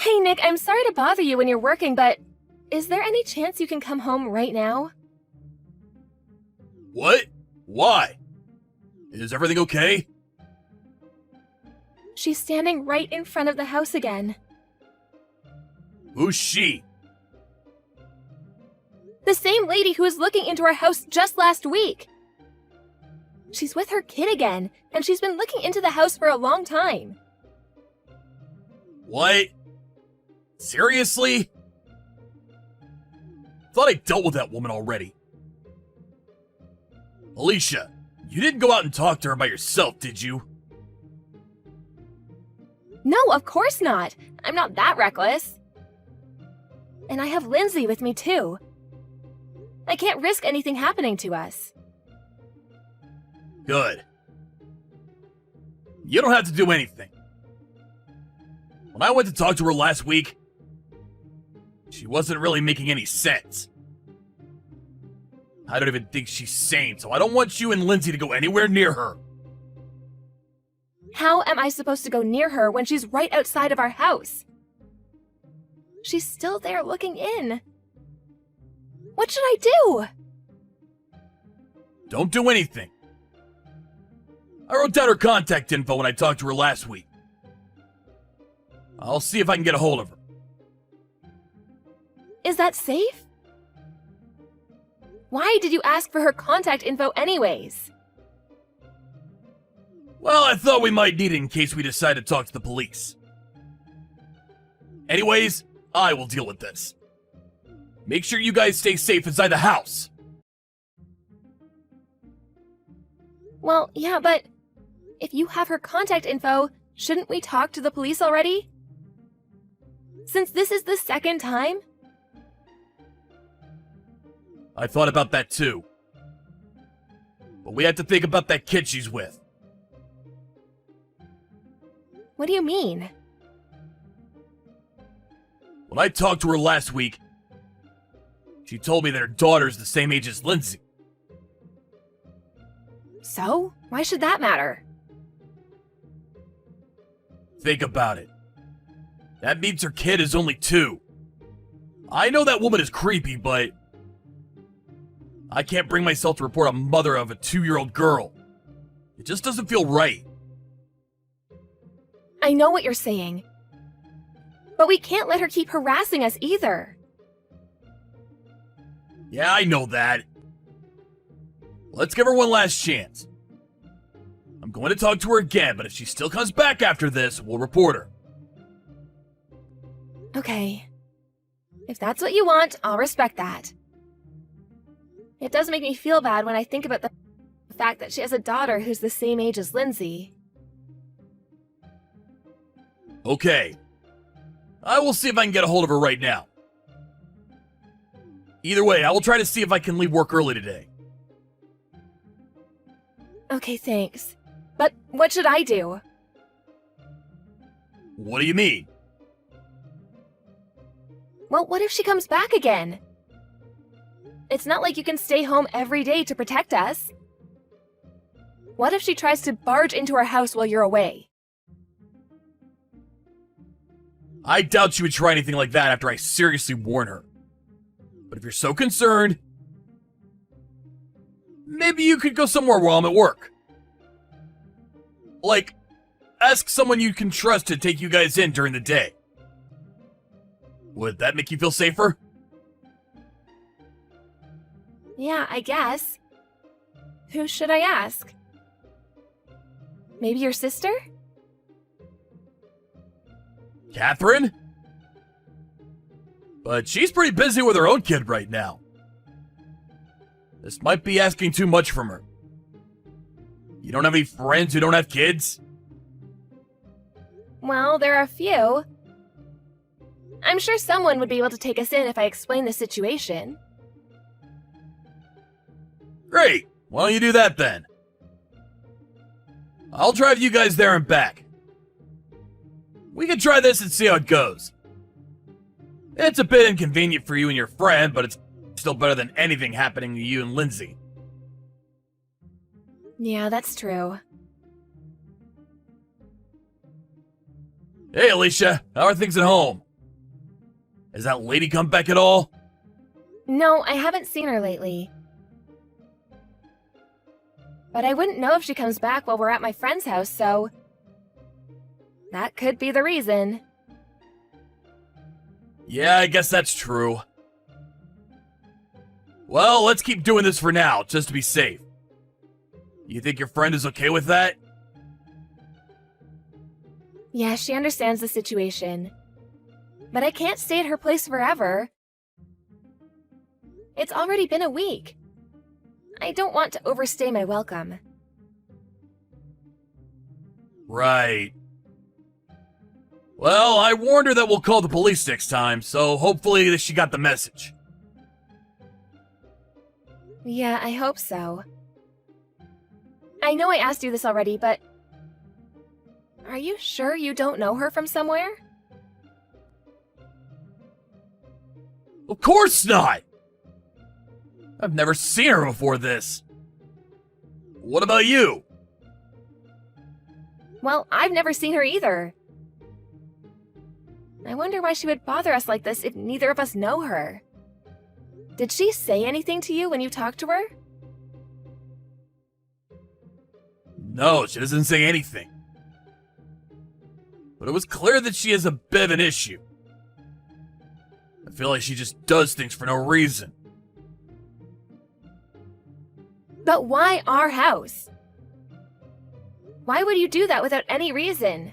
Hey, Nick, I'm sorry to bother you when you're working, but is there any chance you can come home right now? What? Why? Is everything okay? She's standing right in front of the house again. Who's she? The same lady who was looking into our house just last week. She's with her kid again, and she's been looking into the house for a long time. What? Seriously? Thought I dealt with that woman already. Alicia, you didn't go out and talk to her by yourself, did you? No, of course not. I'm not that reckless. And I have Lindsay with me too. I can't risk anything happening to us. Good. You don't have to do anything. When I went to talk to her last week, she wasn't really making any sense. I don't even think she's sane, so I don't want you and Lindsay to go anywhere near her. How am I supposed to go near her when she's right outside of our house? She's still there looking in. What should I do? Don't do anything. I wrote down her contact info when I talked to her last week. I'll see if I can get a hold of her. Is that safe? Why did you ask for her contact info anyways? Well, I thought we might need it in case we decide to talk to the police. Anyways, I will deal with this. Make sure you guys stay safe inside the house. Well, yeah, but if you have her contact info, shouldn't we talk to the police already? Since this is the second time? I thought about that too. But we have to think about that kid she's with. What do you mean? When I talked to her last week, she told me that her daughter's the same age as Lindsay. So? Why should that matter? Think about it. That means her kid is only 2. I know that woman is creepy, but I can't bring myself to report a mother of a 2-year-old girl. It just doesn't feel right. I know what you're saying. But we can't let her keep harassing us either. Yeah, I know that. Let's give her one last chance. I'm going to talk to her again, but if she still comes back after this, we'll report her. Okay. If that's what you want, I'll respect that. It does make me feel bad when I think about the fact that she has a daughter who's the same age as Lindsay. Okay. I will see if I can get a hold of her right now. Either way, I will try to see if I can leave work early today. Okay, thanks. But what should I do? What do you mean? Well, what if she comes back again? It's not like you can stay home every day to protect us. What if she tries to barge into our house while you're away? I doubt she would try anything like that after I seriously warn her. But if you're so concerned, maybe you could go somewhere while I'm at work. Like, ask someone you can trust to take you guys in during the day. Would that make you feel safer? Yeah, I guess. Who should I ask? Maybe your sister? Catherine? But she's pretty busy with her own kid right now. This might be asking too much from her. You don't have any friends who don't have kids? Well, there are a few. I'm sure someone would be able to take us in if I explain the situation. Great! Why don't you do that then? I'll drive you guys there and back. We can try this and see how it goes. It's a bit inconvenient for you and your friend, but it's still better than anything happening to you and Lindsay. Yeah, that's true. Hey, Alicia, how are things at home? Has that lady come back at all? No, I haven't seen her lately. But I wouldn't know if she comes back while we're at my friend's house, so... that could be the reason. Yeah, I guess that's true. Well, let's keep doing this for now, just to be safe. You think your friend is okay with that? Yeah, she understands the situation. But I can't stay at her place forever. It's already been a week. I don't want to overstay my welcome. Right. Well, I warned her that we'll call the police next time, so hopefully she got the message. Yeah, I hope so. I know I asked you this already, but... are you sure you don't know her from somewhere? Of course not! I've never seen her before this. What about you? Well, I've never seen her either. I wonder why she would bother us like this if neither of us know her. Did she say anything to you when you talked to her? No, she doesn't say anything. But it was clear that she has a bit of an issue. I feel like she just does things for no reason. But why our house? Why would you do that without any reason?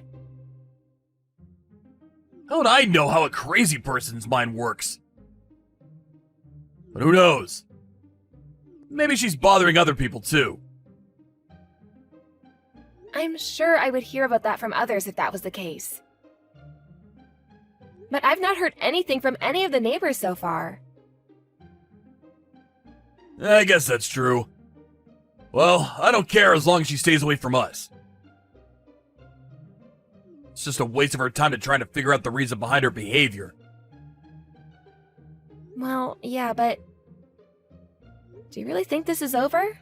How would I know how a crazy person's mind works? But who knows? Maybe she's bothering other people too. I'm sure I would hear about that from others if that was the case. But I've not heard anything from any of the neighbors so far. I guess that's true. Well, I don't care as long as she stays away from us. It's just a waste of her time to try to figure out the reason behind her behavior. Well, yeah, but... do you really think this is over?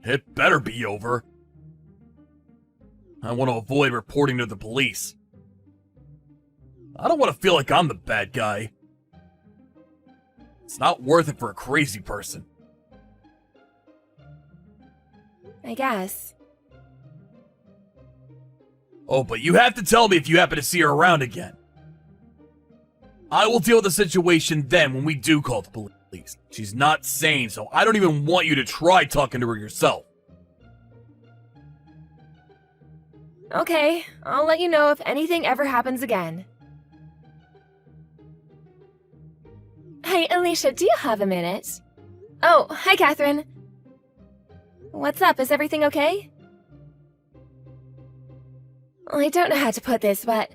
It better be over. I want to avoid reporting to the police. I don't want to feel like I'm the bad guy. It's not worth it for a crazy person. I guess. Oh, but you have to tell me if you happen to see her around again. I will deal with the situation then when we do call the police. She's not sane, so I don't even want you to try talking to her yourself. Okay, I'll let you know if anything ever happens again. Hey, Alicia, do you have a minute? Oh, hi, Catherine. What's up? Is everything okay? I don't know how to put this, but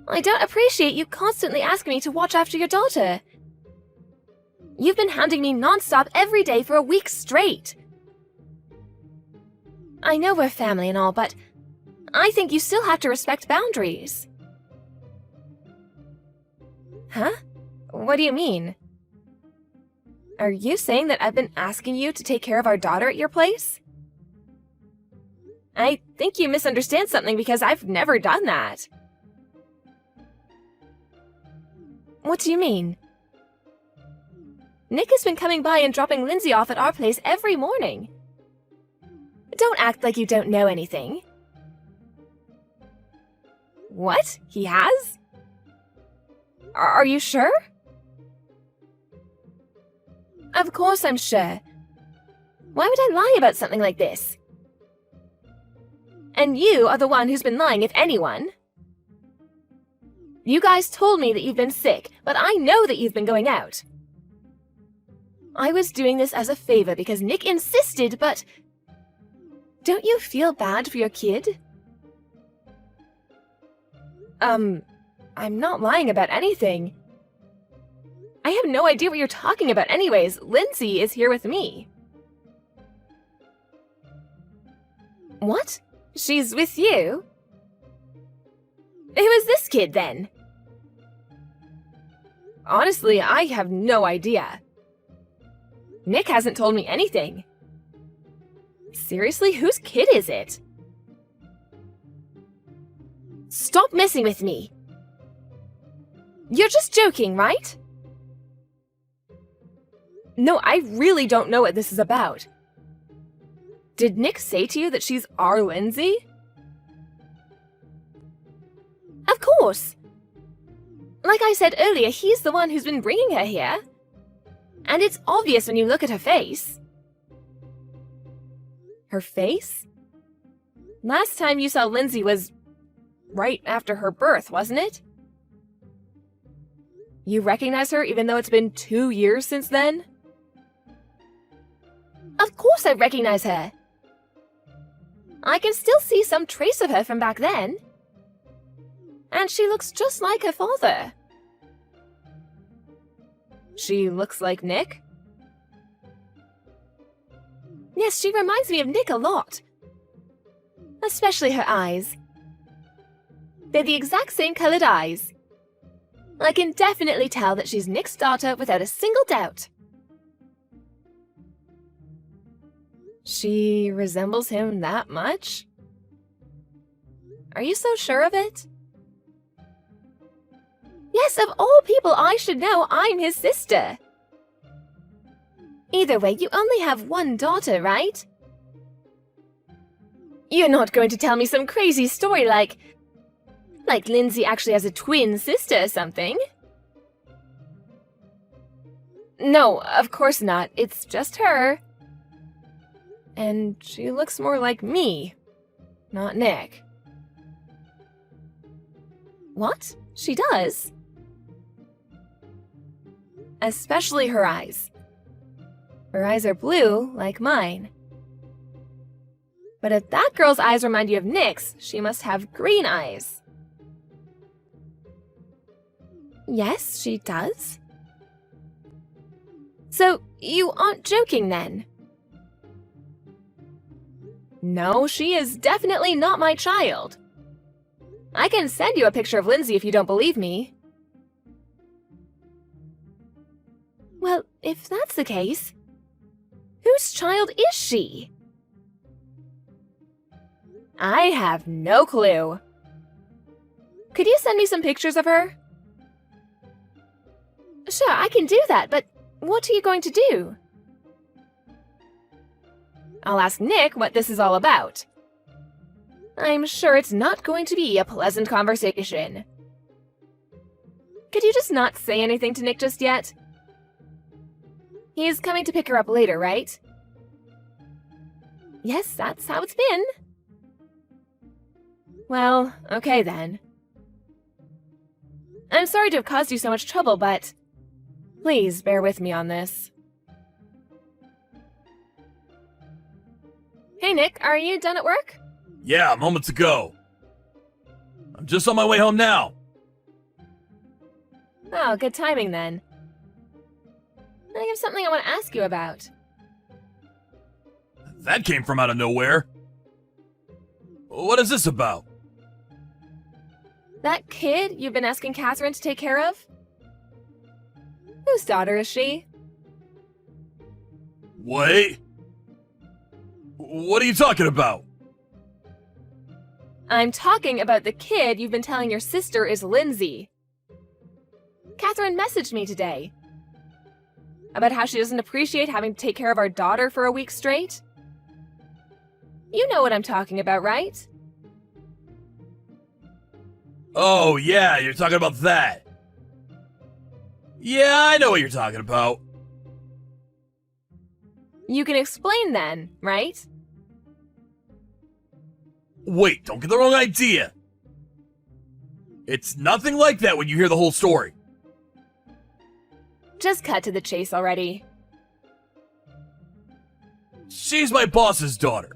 I don't appreciate you constantly asking me to watch after your daughter. You've been hounding me non-stop every day for a week straight. I know we're family and all, but I think you still have to respect boundaries. Huh? What do you mean? Are you saying that I've been asking you to take care of our daughter at your place? I think you misunderstand something because I've never done that. What do you mean? Nick has been coming by and dropping Lindsay off at our place every morning. Don't act like you don't know anything. What? He has? Are you sure? Of course I'm sure. Why would I lie about something like this? And you are the one who's been lying, if anyone. You guys told me that you've been sick, but I know that you've been going out. I was doing this as a favor because Nick insisted, but... don't you feel bad for your kid? I'm not lying about anything. I have no idea what you're talking about anyways. Lindsay is here with me. What? She's with you? Who is this kid, then? Honestly, I have no idea. Nick hasn't told me anything. Seriously, whose kid is it? Stop messing with me. You're just joking, right? No, I really don't know what this is about. Did Nick say to you that she's our Lindsay? Of course! Like I said earlier, he's the one who's been bringing her here. And it's obvious when you look at her face. Her face? Last time you saw Lindsay was right after her birth, wasn't it? You recognize her even though it's been 2 years since then? Of course I recognize her. I can still see some trace of her from back then. And she looks just like her father. She looks like Nick? Yes, she reminds me of Nick a lot. Especially her eyes. They're the exact same colored eyes. I can definitely tell that she's Nick's daughter without a single doubt. She resembles him that much? Are you so sure of it? Yes, of all people I should know, I'm his sister. Either way, you only have one daughter, right? You're not going to tell me some crazy story like Lindsay actually has a twin sister or something? No, of course not. It's just her. And she looks more like me, not Nick. What? She does? Especially her eyes. Her eyes are blue, like mine. But if that girl's eyes remind you of Nick's, she must have green eyes. Yes, she does. So, you aren't joking then? No, she is definitely not my child. I can send you a picture of Lindsay if you don't believe me. Well, if that's the case, whose child is she? I have no clue. Could you send me some pictures of her? Sure, I can do that, but what are you going to do? I'll ask Nick what this is all about. I'm sure it's not going to be a pleasant conversation. Could you just not say anything to Nick just yet? He's coming to pick her up later, right? Yes, that's how it's been. Well, okay then. I'm sorry to have caused you so much trouble, but please bear with me on this. Hey Nick, are you done at work? Yeah, moments ago. I'm just on my way home now. Oh, good timing then. I have something I want to ask you about. That came from out of nowhere. What is this about? That kid you've been asking Catherine to take care of? Whose daughter is she? Wait. What are you talking about? I'm talking about the kid you've been telling your sister is Lindsay. Catherine messaged me today about how she doesn't appreciate having to take care of our daughter for a week straight. You know what I'm talking about, right? Oh, yeah, you're talking about that. Yeah, I know what you're talking about. You can explain then, right? Wait, don't get the wrong idea. It's nothing like that when you hear the whole story. Just cut to the chase already. She's my boss's daughter.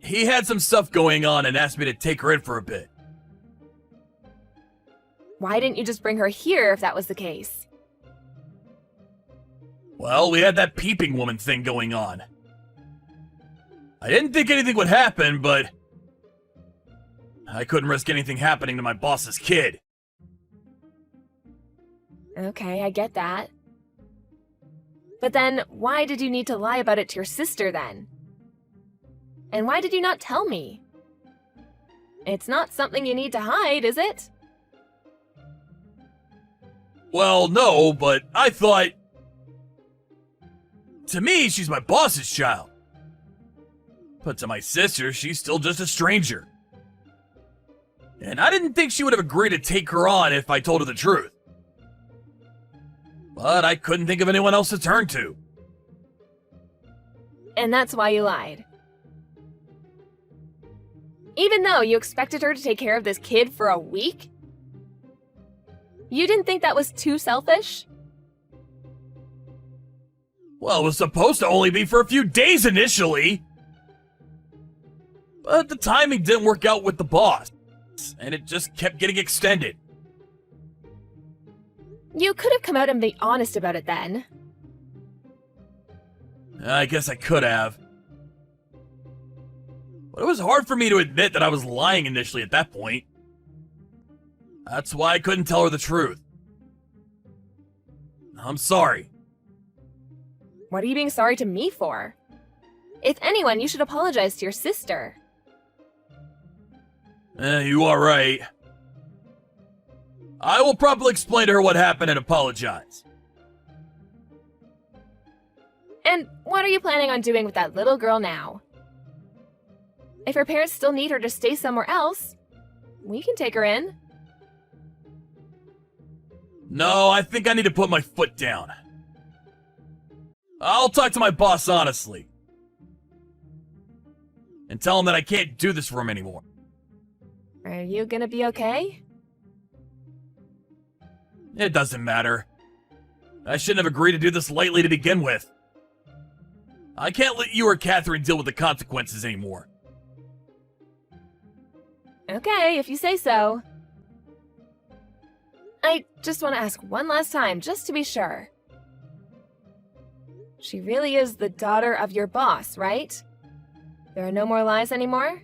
He had some stuff going on and asked me to take her in for a bit. Why didn't you just bring her here if that was the case? Well, we had that peeping woman thing going on. I didn't think anything would happen, but I couldn't risk anything happening to my boss's kid. Okay, I get that. But then, why did you need to lie about it to your sister then? And why did you not tell me? It's not something you need to hide, is it? Well, no, but I thought... To me, she's my boss's child. But to my sister, she's still just a stranger. And I didn't think she would have agreed to take her on if I told her the truth. But I couldn't think of anyone else to turn to. And that's why you lied. Even though you expected her to take care of this kid for a week? You didn't think that was too selfish? Well, it was supposed to only be for a few days initially. But the timing didn't work out with the boss, and it just kept getting extended. You could have come out and been honest about it then. I guess I could have. But it was hard for me to admit that I was lying initially at that point. That's why I couldn't tell her the truth. I'm sorry. What are you being sorry to me for? If anyone, you should apologize to your sister. You are right. I will probably explain to her what happened and apologize. And what are you planning on doing with that little girl now? If her parents still need her to stay somewhere else, we can take her in. No, I think I need to put my foot down. I'll talk to my boss honestly. And tell him that I can't do this for him anymore. Are you gonna be okay? It doesn't matter. I shouldn't have agreed to do this lightly to begin with. I can't let you or Catherine deal with the consequences anymore. Okay, if you say so. I just want to ask one last time, just to be sure. She really is the daughter of your boss, right? There are no more lies anymore?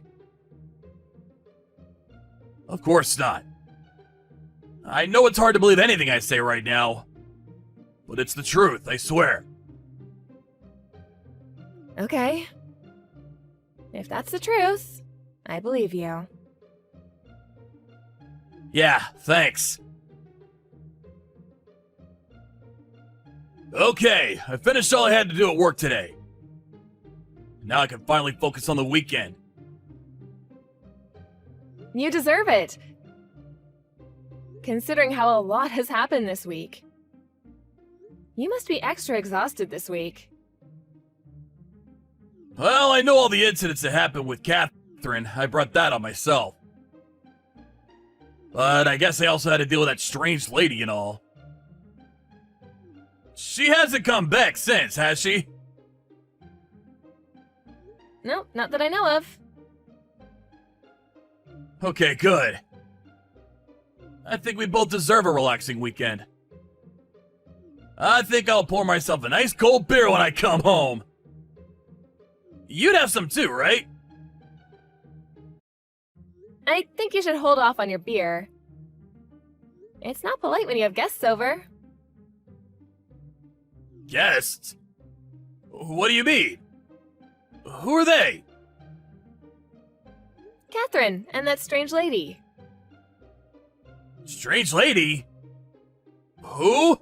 Of course not. I know it's hard to believe anything I say right now, but it's the truth, I swear. Okay. If that's the truth, I believe you. Yeah, thanks. Okay, I finished all I had to do at work today. Now I can finally focus on the weekend. You deserve it. Considering how a lot has happened this week. You must be extra exhausted this week. Well, I know all the incidents that happened with Catherine. I brought that on myself. But I guess I also had to deal with that strange lady and all. She hasn't come back since, has she? Nope, not that I know of. Okay, good. I think we both deserve a relaxing weekend. I think I'll pour myself a nice cold beer when I come home. You'd have some too, right? I think you should hold off on your beer. It's not polite when you have guests over. Guests? What do you mean? Who are they? Catherine and that strange lady. Strange lady? Who?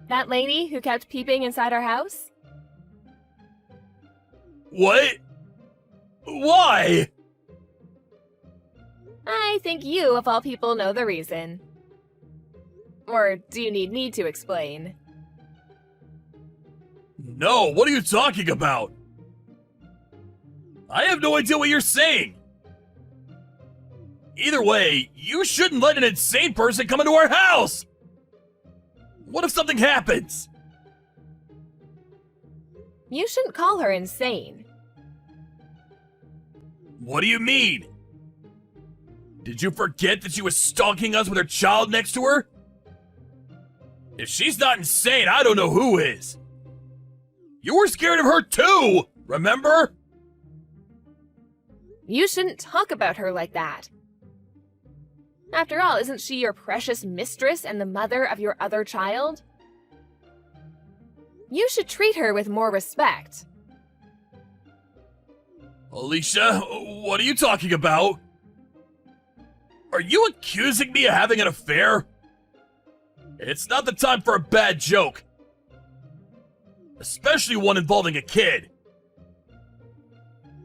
That lady who kept peeping inside our house? What? Why? I think you, of all people, know the reason. Or do you need me to explain? No, what are you talking about? I have no idea what you're saying. Either way, you shouldn't let an insane person come into our house. What if something happens? You shouldn't call her insane. What do you mean? Did you forget that she was stalking us with her child next to her? If she's not insane, I don't know who is. You were scared of her too, remember? You shouldn't talk about her like that. After all, isn't she your precious mistress and the mother of your other child? You should treat her with more respect. Alicia, what are you talking about? Are you accusing me of having an affair? It's not the time for a bad joke. Especially one involving a kid.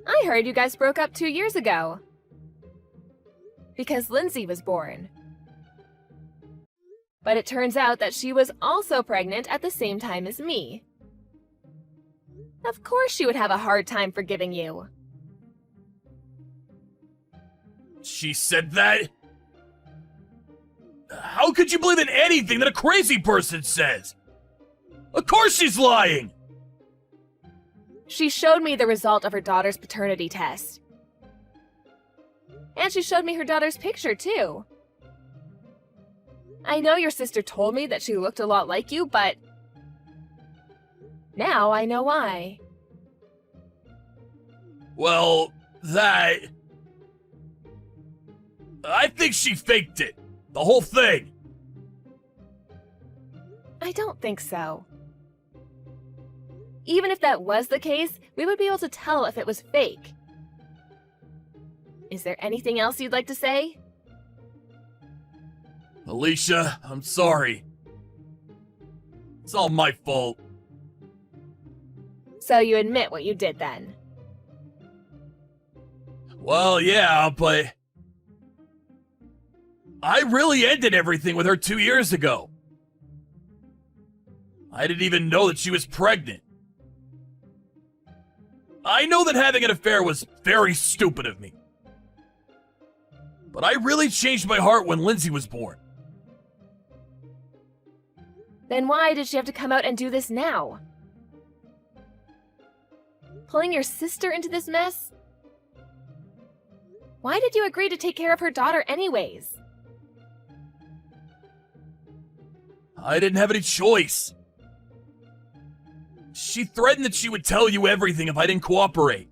I heard you guys broke up 2 years ago. Because Lindsay was born. But it turns out that she was also pregnant at the same time as me. Of course she would have a hard time forgiving you. She said that? How could you believe in anything that a crazy person says? Of course she's lying! She showed me the result of her daughter's paternity test. And she showed me her daughter's picture, too. I know your sister told me that she looked a lot like you, but now I know why. Well, that... I think she faked it. The whole thing. I don't think so. Even if that was the case, we would be able to tell if it was fake. Is there anything else you'd like to say? Alicia, I'm sorry. It's all my fault. So you admit what you did then? Well, yeah, but... I really ended everything with her 2 years ago. I didn't even know that she was pregnant. I know that having an affair was very stupid of me. But I really changed my heart when Lindsay was born. Then why did she have to come out and do this now? Pulling your sister into this mess? Why did you agree to take care of her daughter anyways? I didn't have any choice. She threatened that she would tell you everything if I didn't cooperate.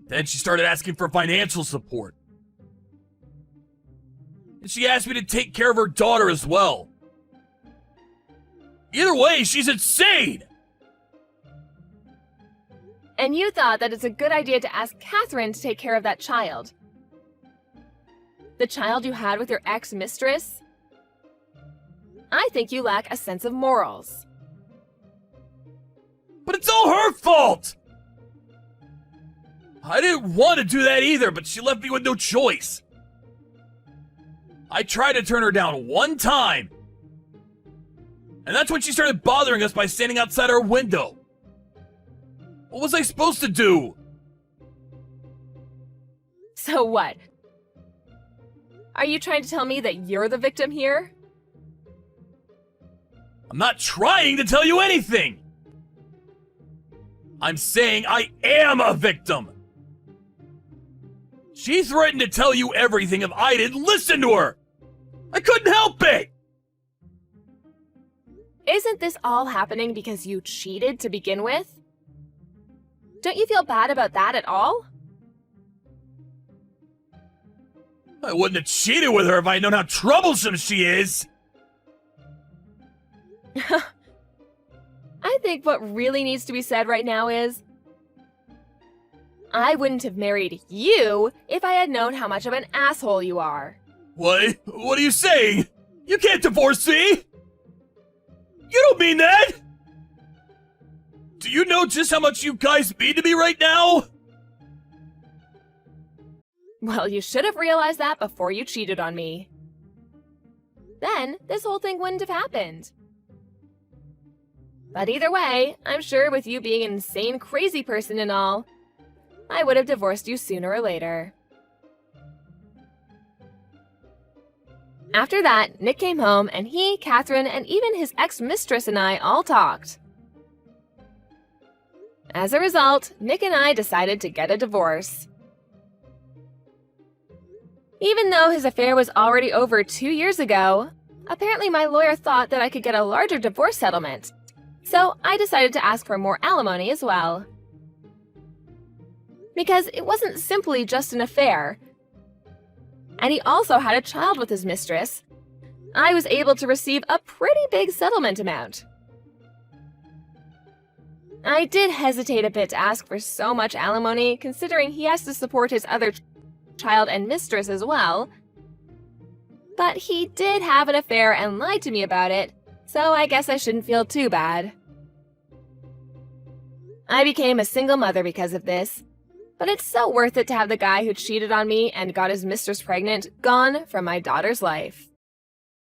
Then she started asking for financial support. And she asked me to take care of her daughter as well. Either way, she's insane! And you thought that it's a good idea to ask Catherine to take care of that child. The child you had with your ex-mistress? I think you lack a sense of morals. But it's all her fault! I didn't want to do that either, but she left me with no choice. I tried to turn her down one time. And that's when she started bothering us by standing outside our window. What was I supposed to do? So what? Are you trying to tell me that you're the victim here? I'm not trying to tell you anything! I'm saying I am a victim! She threatened to tell you everything if I didn't listen to her! I couldn't help it! Isn't this all happening because you cheated to begin with? Don't you feel bad about that at all? I wouldn't have cheated with her if I'd known how troublesome she is! I think what really needs to be said right now is, I wouldn't have married you if I had known how much of an asshole you are. What? What are you saying? You can't divorce me! You don't mean that! Do you know just how much you guys mean to me right now? Well, you should have realized that before you cheated on me. Then, this whole thing wouldn't have happened. But either way, I'm sure with you being an insane, crazy person and all, I would have divorced you sooner or later. After that, Nick came home and he, Catherine, and even his ex-mistress and I all talked. As a result, Nick and I decided to get a divorce. Even though his affair was already over 2 years ago, apparently my lawyer thought that I could get a larger divorce settlement. So I decided to ask for more alimony as well. Because it wasn't simply just an affair. And he also had a child with his mistress. I was able to receive a pretty big settlement amount. I did hesitate a bit to ask for so much alimony, considering he has to support his other child and mistress as well. But he did have an affair and lied to me about it, so I guess I shouldn't feel too bad. I became a single mother because of this, but it's so worth it to have the guy who cheated on me and got his mistress pregnant gone from my daughter's life.